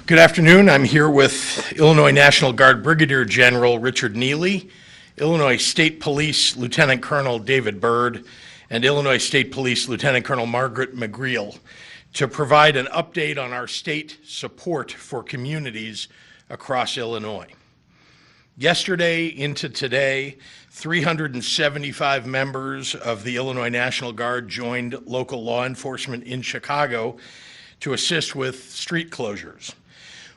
Good afternoon. I'm here with Illinois National Guard Brigadier General Richard Neely, Illinois State Police Lieutenant Colonel David Byrd, and Illinois State Police Lieutenant Colonel Margaret McGreal to provide an update on our state support for communities across Illinois. Yesterday into today, 375 members of the Illinois National Guard joined local law enforcement in Chicago to assist with street closures.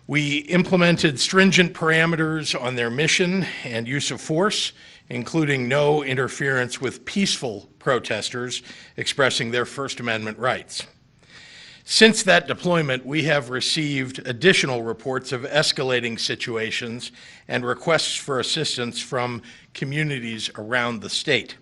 We implemented stringent parameters on their mission and use of force, including no interference with peaceful protesters expressing their First Amendment rights. Since that deployment, we have received additional reports of escalating situations and requests for assistance from communities around the state.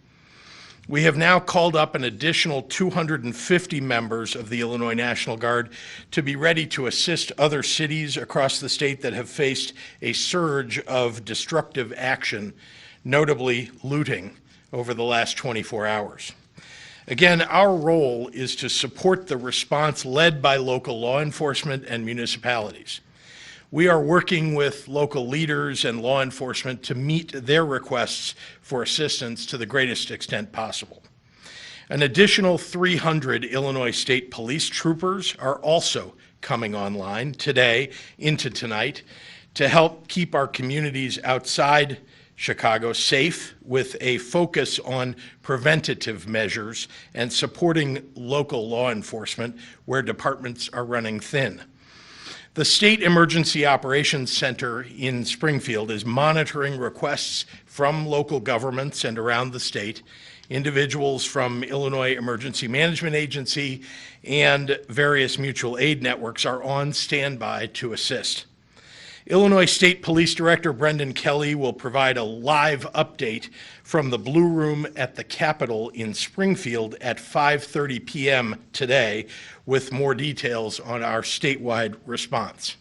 We have now called up an additional 250 members of the Illinois National Guard to be ready to assist other cities across the state that have faced a surge of destructive action, notably looting, over the last 24 hours. Again, our role is to support the response led by local law enforcement and municipalities. We are working with local leaders and law enforcement to meet their requests for assistance to the greatest extent possible. An additional 300 Illinois State Police troopers are also coming online today into tonight to help keep our communities outside Chicago safe, with a focus on preventative measures and supporting local law enforcement where departments are running thin. The State Emergency Operations Center in Springfield is monitoring requests from local governments and around the state. Individuals from Illinois Emergency Management Agency and various mutual aid networks are on standby to assist. Illinois State Police Director Brendan Kelly will provide a live update from the Blue Room at the Capitol in Springfield at 5:30 p.m. today with more details on our statewide response.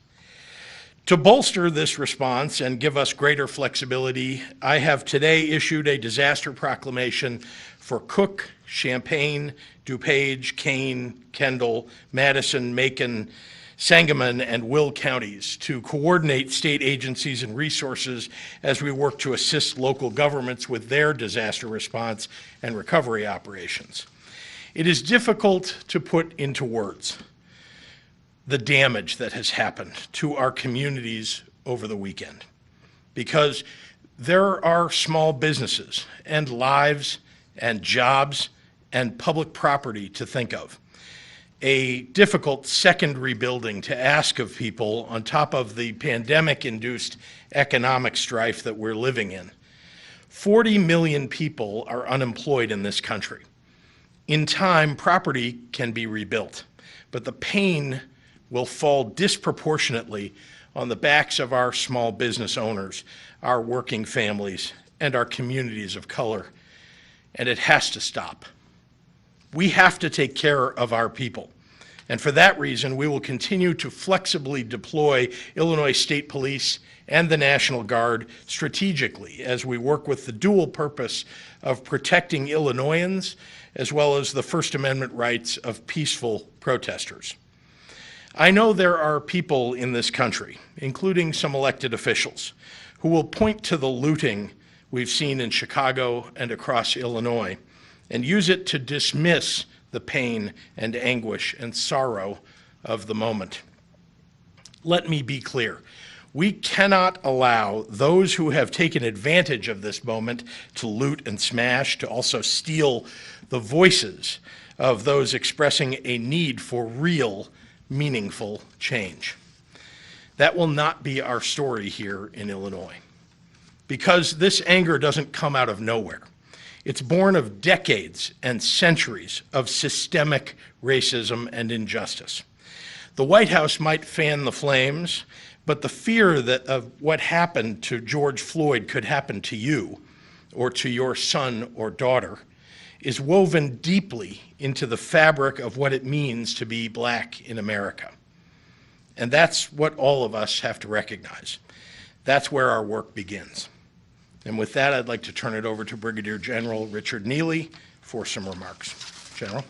To bolster this response and give us greater flexibility, I have today issued a disaster proclamation for Cook, Champaign, DuPage, Kane, Kendall, Madison, Macon, Sangamon, and Will counties to coordinate state agencies and resources as we work to assist local governments with their disaster response and recovery operations. It is difficult to put into words the damage that has happened to our communities over the weekend, because there are small businesses and lives and jobs and public property to think of. A difficult second rebuilding to ask of people on top of the pandemic-induced economic strife that we're living in. 40 million people are unemployed in this country. In time, property can be rebuilt, but the pain will fall disproportionately on the backs of our small business owners, our working families, and our communities of color, and it has to stop. We have to take care of our people. And for that reason, we will continue to flexibly deploy Illinois State Police and the National Guard strategically as we work with the dual purpose of protecting Illinoisans as well as the First Amendment rights of peaceful protesters. I know there are people in this country, including some elected officials, who will point to the looting we've seen in Chicago and across Illinois and use it to dismiss the pain and anguish and sorrow of the moment. Let me be clear. We cannot allow those who have taken advantage of this moment to loot and smash, to also steal the voices of those expressing a need for real, meaningful change. That will not be our story here in Illinois, because this anger doesn't come out of nowhere. It's born of decades and centuries of systemic racism and injustice. The White House might fan the flames, but the fear that of what happened to George Floyd could happen to you or to your son or daughter is woven deeply into the fabric of what it means to be Black in America. And that's what all of us have to recognize. That's where our work begins. And with that, I'd like to turn it over to Brigadier General Richard Neely for some remarks. General.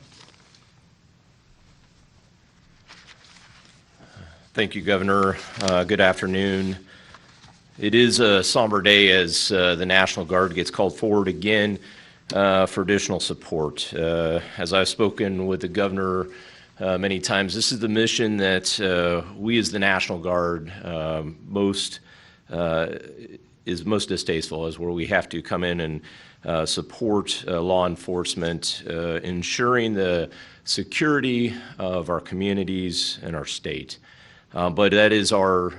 Thank you, Governor. Good afternoon. It is a somber day as the National Guard gets called forward again for additional support. As I've spoken with the Governor many times, this is the mission that we as the National Guard is most distasteful, is where we have to come in and support law enforcement, ensuring the security of our communities and our state. But that is our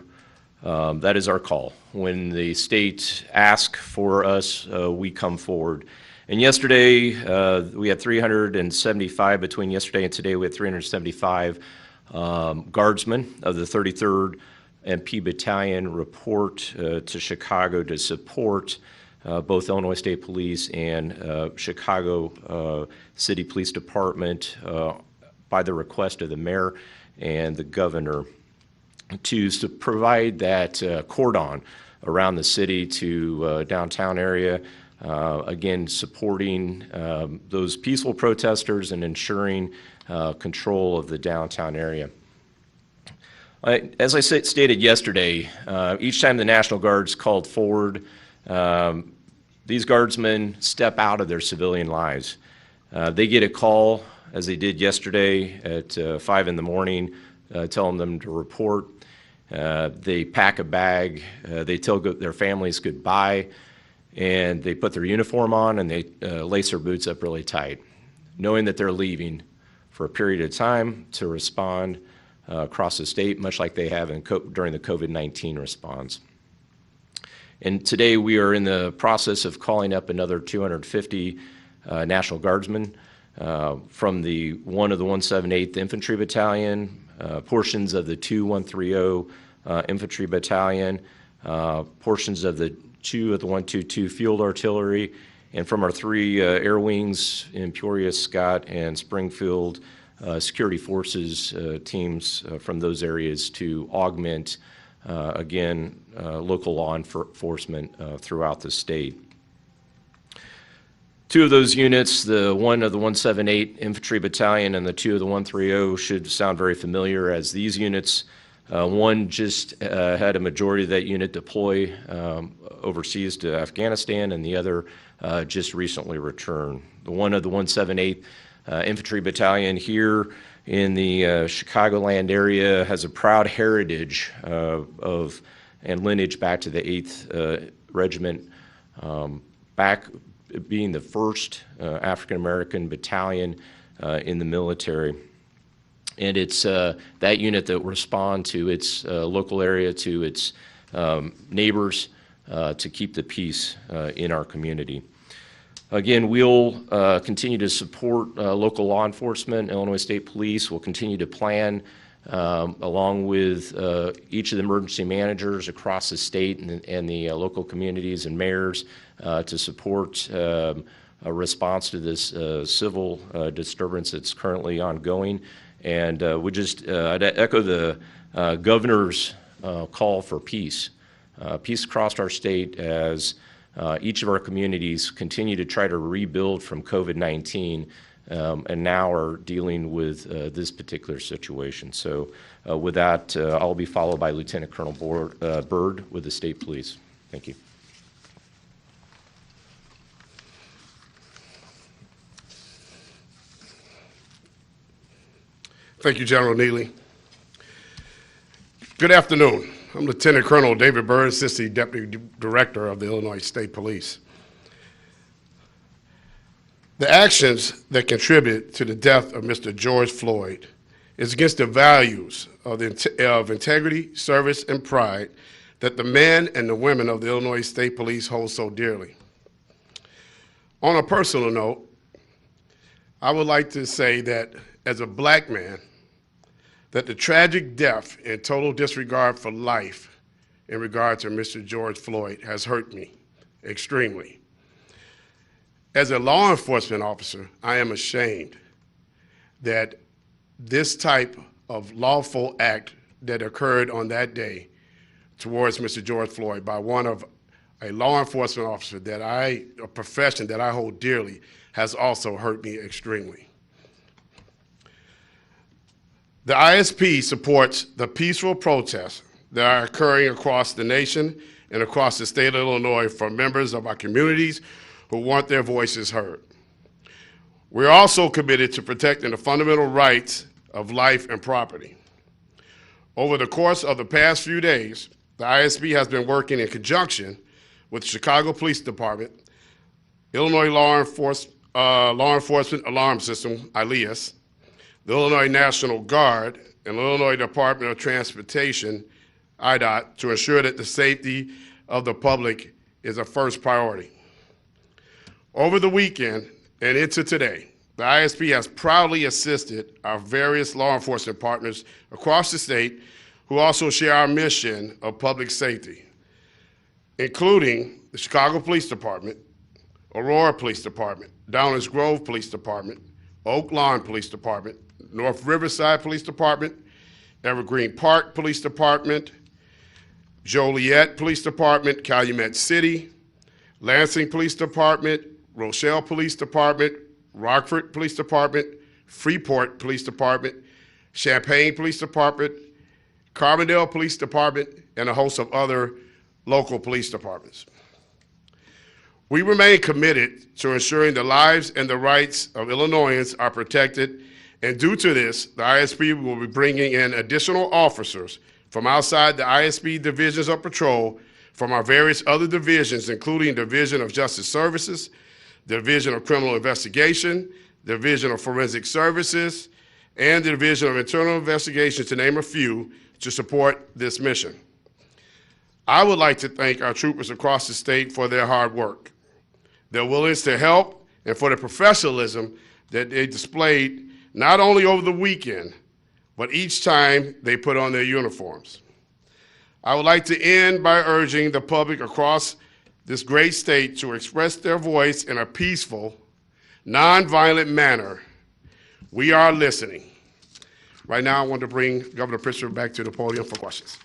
call. When the state asks for us, we come forward. And yesterday, we had 375, between yesterday and today, we had 375 guardsmen of the 33rd MP Battalion report to Chicago to support both Illinois State Police and Chicago City Police Department by the request of the mayor and the governor to provide that cordon around the city to downtown area, again supporting those peaceful protesters and ensuring control of the downtown area. As I stated yesterday, each time the National Guard's called forward, these guardsmen step out of their civilian lives. They get a call, as they did yesterday at 5 in the morning, telling them to report. They pack a bag, they tell their families goodbye, and they put their uniform on and they lace their boots up really tight, knowing that they're leaving for a period of time to respond across the state, much like they have during the COVID-19 response. And today we are in the process of calling up another 250 National Guardsmen from the 178th Infantry Battalion, portions of the 2130 Infantry Battalion, portions of the 122 Field Artillery, and from our 3 air wings in Peoria, Scott, and Springfield, security forces teams from those areas to augment, again, local law enforcement throughout the state. 2 of those units, the 1 of the 178 Infantry Battalion and the 2 of the 130, should sound very familiar, as these units, one just had a majority of that unit deploy overseas to Afghanistan, and the other just recently returned. The 1 of the 178 Infantry Battalion here in the Chicagoland area has a proud heritage and lineage back to the 8th Regiment, back being the first African-American battalion in the military. And it's that unit that will respond to its local area, to its neighbors, to keep the peace in our community. Again, we'll continue to support local law enforcement. Illinois State Police will continue to plan along with each of the emergency managers across the state and the local communities and mayors to support a response to this civil disturbance that's currently ongoing. And I'd echo the governor's call for peace. Peace across our state as each of our communities continue to try to rebuild from COVID-19 and now are dealing with this particular situation. So with that, I'll be followed by Lieutenant Colonel Byrd with the State Police. Thank you. Thank you, General Neely. Good afternoon. I'm Lieutenant Colonel David Byrd, Assistant Deputy Director of the Illinois State Police. The actions that contribute to the death of Mr. George Floyd is against the values of integrity, service, and pride that the men and the women of the Illinois State Police hold so dearly. On a personal note, I would like to say that as a black man, that the tragic death and total disregard for life in regard to Mr. George Floyd has hurt me extremely. As a law enforcement officer, I am ashamed that this type of lawful act that occurred on that day towards Mr. George Floyd by one of a law enforcement officer a profession that I hold dearly, has also hurt me extremely. The ISP supports the peaceful protests that are occurring across the nation and across the state of Illinois from members of our communities who want their voices heard. We're also committed to protecting the fundamental rights of life and property. Over the course of the past few days, the ISP has been working in conjunction with the Chicago Police Department, Illinois Law Enforcement Alarm System, ILEAS, the Illinois National Guard, and the Illinois Department of Transportation, IDOT, to ensure that the safety of the public is a first priority. Over the weekend and into today, the ISP has proudly assisted our various law enforcement partners across the state who also share our mission of public safety, including the Chicago Police Department, Aurora Police Department, Downers Grove Police Department, Oak Lawn Police Department, North Riverside Police Department, Evergreen Park Police Department, Joliet Police Department, Calumet City, Lansing Police Department, Rochelle Police Department, Rockford Police Department, Freeport Police Department, Champaign Police Department, Carbondale Police Department, and a host of other local police departments. We remain committed to ensuring the lives and the rights of Illinoisans are protected, and due to this, the ISP will be bringing in additional officers from outside the ISP divisions of patrol from our various other divisions, including Division of Justice Services, Division of Criminal Investigation, Division of Forensic Services, and the Division of Internal Investigation, to name a few, to support this mission. I would like to thank our troopers across the state for their hard work, their willingness to help, and for the professionalism that they displayed not only over the weekend, but each time they put on their uniforms. I would like to end by urging the public across this great state to express their voice in a peaceful, nonviolent manner. We are listening. Right now, I want to bring Governor Pritzker back to the podium for questions.